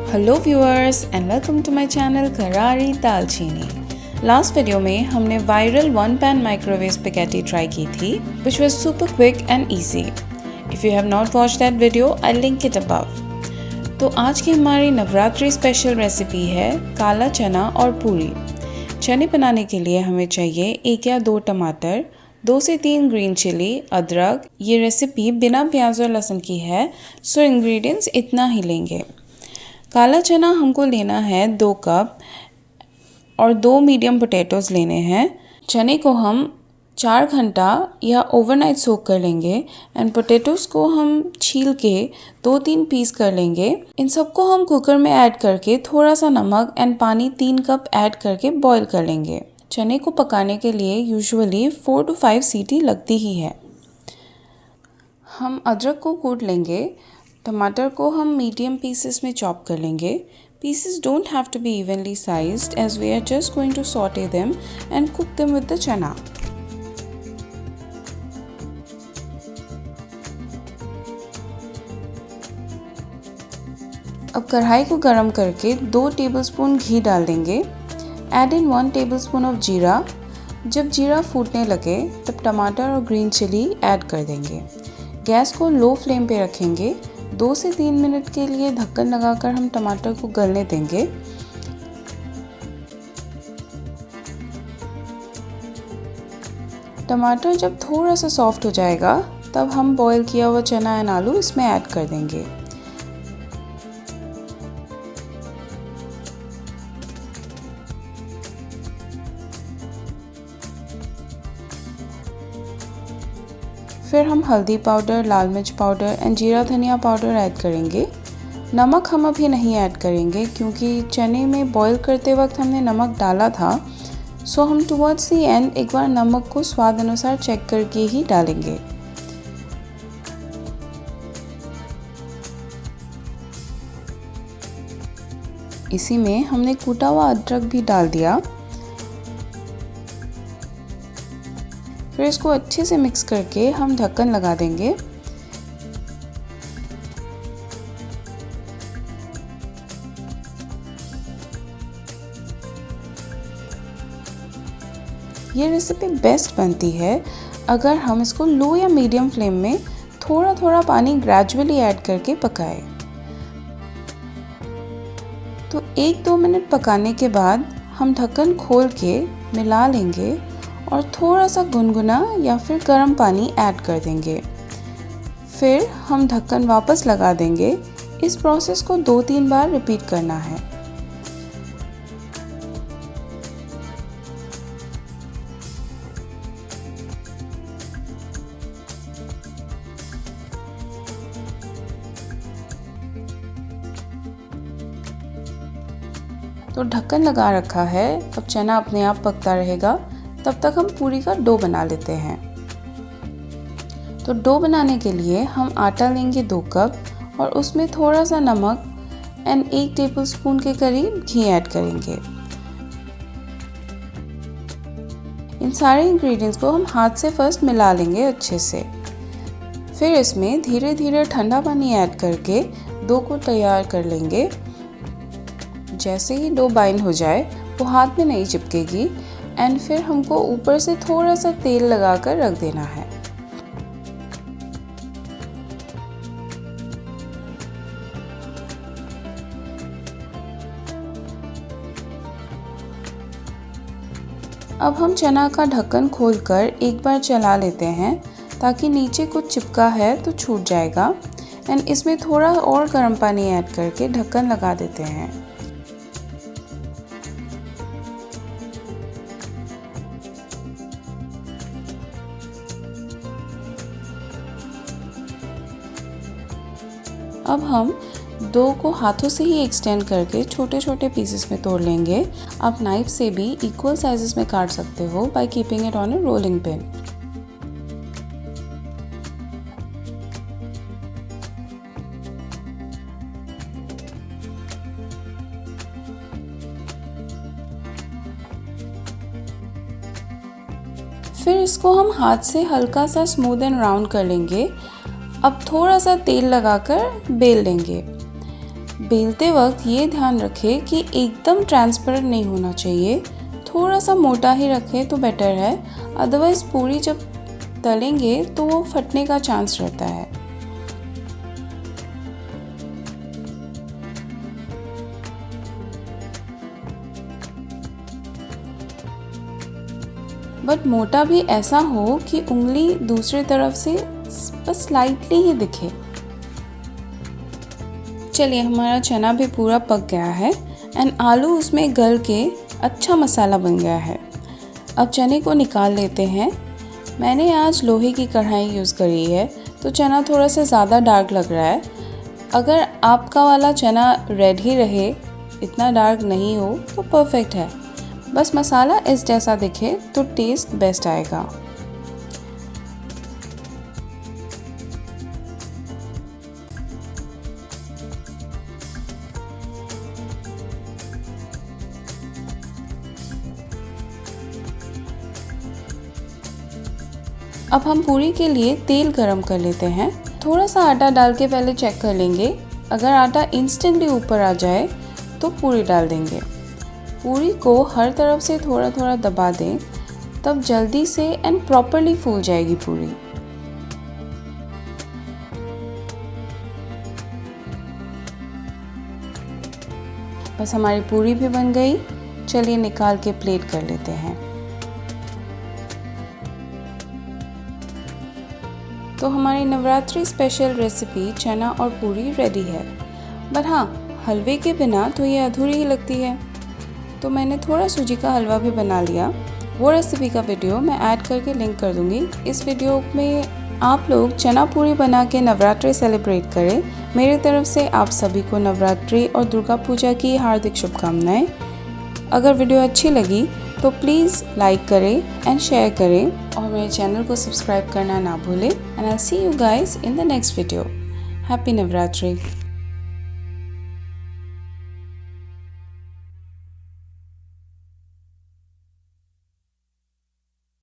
Hello viewers and welcome to my channel Karari Dalchini. Last video में हमने viral one pan microwave spaghetti try की थी which was super quick and easy. If you have not watched that video I link it above. तो आज की हमारी Navratri special recipe है काला चना और पूरी। चने बनाने के लिए हमें चाहिए 1 या 2 टमाटर, 2 से 3 ग्रीन चिली, अदरक। ये रेसिपी बिना प्याज और लहसुन की है, सो इंग्रेडिएंट्स इतना ही लेंगे। काला चना हमको लेना है 2 कप और 2 मीडियम पोटैटोज़ लेने हैं। चने को हम 4 घंटा या ओवरनाइट सोक कर लेंगे एंड पोटैटोज़ को हम छील के 2-3 पीस कर लेंगे। इन सबको हम कुकर में ऐड करके थोड़ा सा नमक एंड पानी 3 कप ऐड करके बॉईल कर लेंगे। चने को पकाने के लिए यूजुअली 4 to 5 सीटी लगती ही है। हम अदरक को कूट लेंगे। टमाटर को हम मीडियम पीसेस में चॉप कर लेंगे। Pieces don't have to be evenly sized as we are just going to sauté them and cook them with the chana. अब कढ़ाई को गरम करके 2 टेबलस्पून घी डाल देंगे। ऐड इन 1 टेबलस्पून ऑफ जीरा। जब जीरा फूटने लगे तब टमाटर और ग्रीन चिली ऐड कर देंगे। गैस को लो फ्लेम पे रखेंगे। 2 से 3 मिनट के लिए ढक्कन लगाकर हम टमाटर को गलने देंगे। टमाटर जब थोड़ा सा सॉफ्ट हो जाएगा तब हम बॉईल किया हुआ चना एंड आलू इसमें ऐड कर देंगे। फिर हम हल्दी पाउडर, लाल मिर्च पाउडर एंड जीरा धनिया पाउडर ऐड करेंगे। नमक हम अभी नहीं ऐड करेंगे क्योंकि चने में बॉईल करते वक्त हमने नमक डाला था, सो हम टुवर्ड्स दी एंड एक बार नमक को स्वाद अनुसार चेक करके ही डालेंगे। इसी में हमने कूटा हुआ अदरक भी डाल दिया। फिर इसको अच्छे से मिक्स करके हम ढक्कन लगा देंगे। ये रेसिपी बेस्ट बनती है अगर हम इसको लो या मीडियम फ्लेम में थोड़ा थोड़ा पानी ग्रेजुअली ऐड करके पकाएं। तो 1-2 मिनट पकाने के बाद हम ढक्कन खोल के मिला लेंगे और थोड़ा सा गुनगुना या फिर गर्म पानी ऐड कर देंगे। फिर हम ढक्कन वापस लगा देंगे। इस प्रोसेस को 2-3 बार रिपीट करना है। तो ढक्कन लगा रखा है। अब चना अपने आप पकता रहेगा, तब तक हम पूरी का डो बना लेते हैं। तो डो बनाने के लिए हम आटा लेंगे 2 कप और उसमें थोड़ा सा नमक एंड 1 टेबलस्पून के करीब घी ऐड करेंगे। इन सारे इंग्रेडिएंट्स को हम हाथ से फर्स्ट मिला लेंगे अच्छे से। फिर इसमें धीरे धीरे ठंडा पानी ऐड करके डो को तैयार कर लेंगे। जैसे ही डो बाइंड हो जाए वो हाथ में नहीं चिपकेगी एंड फिर हमको ऊपर से थोड़ा सा तेल लगाकर रख देना है। अब हम चना का ढक्कन खोलकर एक बार चला लेते हैं ताकि नीचे कुछ चिपका है तो छूट जाएगा एंड इसमें थोड़ा और गर्म पानी ऐड करके ढक्कन लगा देते हैं। अब हम डो को हाथों से ही एक्सटेंड करके छोटे छोटे पीसेस में तोड़ लेंगे। आप नाइफ से भी इक्वल साइजेस में काट सकते हो by keeping it on a rolling pin. फिर इसको हम हाथ से हल्का सा स्मूथ एंड राउंड कर लेंगे। अब थोड़ा सा तेल लगाकर बेल लेंगे। बेलते वक्त ये ध्यान रखें कि एकदम ट्रांसपेरेंट नहीं होना चाहिए, थोड़ा सा मोटा ही रखें तो बेटर है, अदरवाइज़ पूरी जब तलेंगे तो वो फटने का चांस रहता है। बट मोटा भी ऐसा हो कि उंगली दूसरी तरफ से बस स्लाइटली ही दिखे। चलिए, हमारा चना भी पूरा पक गया है एंड आलू उसमें गल के अच्छा मसाला बन गया है। अब चने को निकाल लेते हैं। मैंने आज लोहे की कढ़ाई यूज़ करी है तो चना थोड़ा सा ज़्यादा डार्क लग रहा है। अगर आपका वाला चना रेड ही रहे, इतना डार्क नहीं हो तो परफेक्ट है। बस मसाला इस जैसा दिखे तो टेस्ट बेस्ट आएगा। अब हम पूरी के लिए तेल गरम कर लेते हैं। थोड़ा सा आटा डाल के पहले चेक कर लेंगे। अगर आटा इंस्टेंटली ऊपर आ जाए तो पूरी डाल देंगे। पूरी को हर तरफ से थोड़ा थोड़ा दबा दें, तब जल्दी से एंड प्रॉपरली फूल जाएगी पूरी। बस हमारी पूरी भी बन गई। चलिए निकाल के प्लेट कर लेते हैं। तो हमारी नवरात्रि स्पेशल रेसिपी चना और पूरी रेडी है। बट हाँ, हलवे के बिना तो ये अधूरी ही लगती है। तो मैंने थोड़ा सूजी का हलवा भी बना लिया। वो रेसिपी का वीडियो मैं ऐड करके लिंक कर दूंगी। इस वीडियो में आप लोग चना पूरी बना के नवरात्रि सेलिब्रेट करें। मेरी तरफ से आप सभी को नवरात्रि और दुर्गा पूजा की हार्दिक शुभकामनाएं। अगर वीडियो अच्छी लगी तो प्लीज़ लाइक करें एंड शेयर करें और मेरे चैनल को सब्सक्राइब करना ना भूलें। And I see you guys in the next video. Happy Navratri.